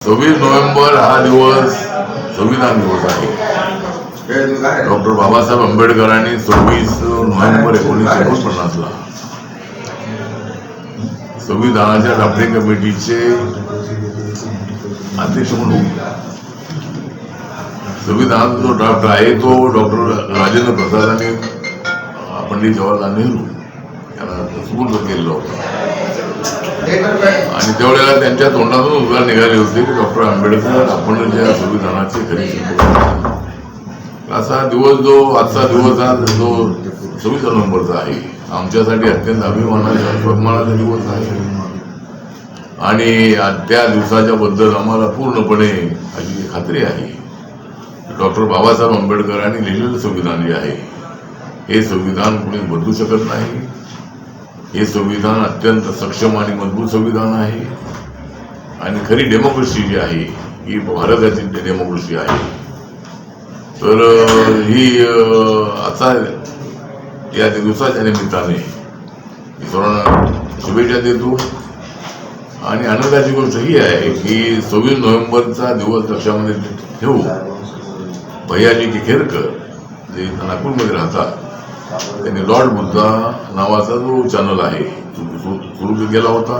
26 November हा दिवस संविधान दिवस आहे। डॉक्टर बाबासाहेब आंबेडकरांनी 26 नोव्हेंबर 1949 ला संविधानाच्या ड्राफ्टिंग कमिटीचे अध्यक्ष म्हणून संविधानाचा जो ड्राफ्ट आहे तो डॉक्टर राजेंद्र प्रसाद आणि पंडित जवाहरलाल नेहरू यांना सुपूर्द केलेला होता। आणि त्यावेळेला त्यांच्या तोंडातून उद्गार निघाले होते की डॉक्टर आंबेडकर आपण ज्या संविधानाचे खरे शिल्पकार। असा दिवस जो आजचा दिवस हा जो 26 नोव्हेंबरचा आहे आमच्यासाठी अत्यंत अभिमानाचा दिवस आहे। आणि त्या दिवसाच्या बद्दल आम्हाला पूर्णपणे अशी खात्री आहे डॉक्टर बाबासाहेब आंबेडकरांनी लिहिलेलं संविधान जे आहे हे संविधान कोणी बदलू शकत नाही। हे संविधान अत्यंत सक्षम आणि मजबूत संविधान आहे आणि खरी डेमोक्रेसी जी आहे ही भारताची डेमोक्रेसी आहे। तर ही आता या दिवसाच्या निमित्ताने सर्वांना शुभेच्छा देतो। आणि आनंदाची गोष्ट ही आहे की 26 नोव्हेंबरचा दिवस लक्षामध्ये ठेवू भैयाजी केखेरकर जे नागपूरमध्ये राहतात त्यांनी लॉर्ड बुद्धा नावाचा जो चॅनल आहे सुरू केला होता,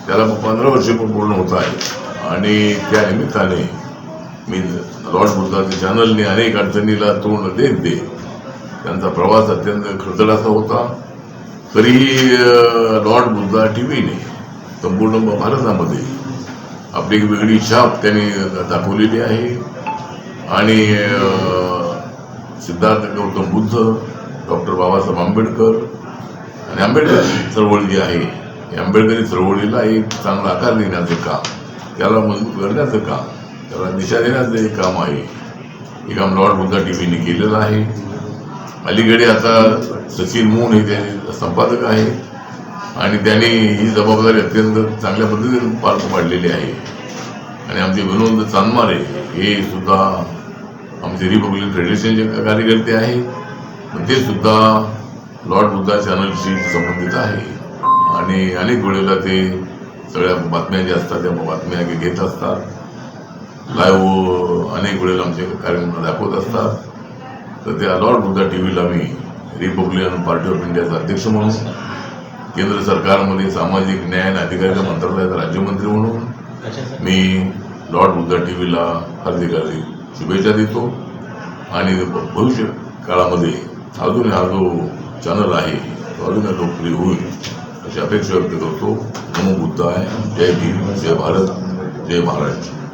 त्याला 15 वर्षे पूर्ण होत आहे। आणि त्या निमित्ताने मी लॉर्ड बुद्धाच्या चॅनलने अनेक अडचणीला तोंड देत त्यांचा प्रवास अत्यंत खडतडाचा होता, तरीही लॉर्ड बुद्धा टीव्हीने संपूर्ण भारतामध्ये आपली वेगळी छाप त्यांनी दाखवलेली आहे। आणि सिद्धार्थ गौतम बुद्ध, डॉक्टर बाबासाहेब आंबेडकर आणि आंबेडकर चळवळ जी आहे या आंबेडकरी चळवळीला एक चांगला आकार देण्याचं काम, त्याला मजबूत करण्याचं काम, त्याला दिशा देण्याचं एक काम आहे, हे काम लॉर्ड बुद्धा टीव्हीने केलेलं आहे। अलीकडे आता सचिन मून हे त्याचे संपादक आहे आणि त्यांनी ही जबाबदारी अत्यंत चांगल्या पद्धतीने पार पाडलेली आहे। आणि आमचे विनोद चांदमारे हे सुद्धा आमचे रिपब्लिकन फेडरेशनचे कार्यकर्ते आहेत, ते सुद्धा लॉर्ड बुद्धा चॅनलशी संबंधित आहे आणि अनेक वेळेला ते सगळ्या बातम्या ज्या असतात त्या बातम्या घेत असतात, लाईव्ह अनेक वेळेला आमचे कार्यक्रम दाखवत असतात। तर त्या लॉर्ड बुद्धा टीव्हीला मी रिपब्लिकन पार्टी ऑफ इंडियाचा अध्यक्ष म्हणून, केंद्र सरकारमध्ये सामाजिक न्याय आणि अधिकारिता मंत्रालयाचा राज्यमंत्री म्हणून मी लॉर्ड बुद्धा टीव्हीला हार्दिक शुभेच्छा देतो। आणि भविष्य काळामध्ये अजून हा जो चॅनल आहे तो अजून लोकप्रिय होईल अशी अपेक्षा व्यक्त करतो। नमो बुद्धाय, जय भीम, जय भारत, जय महाराष्ट्र।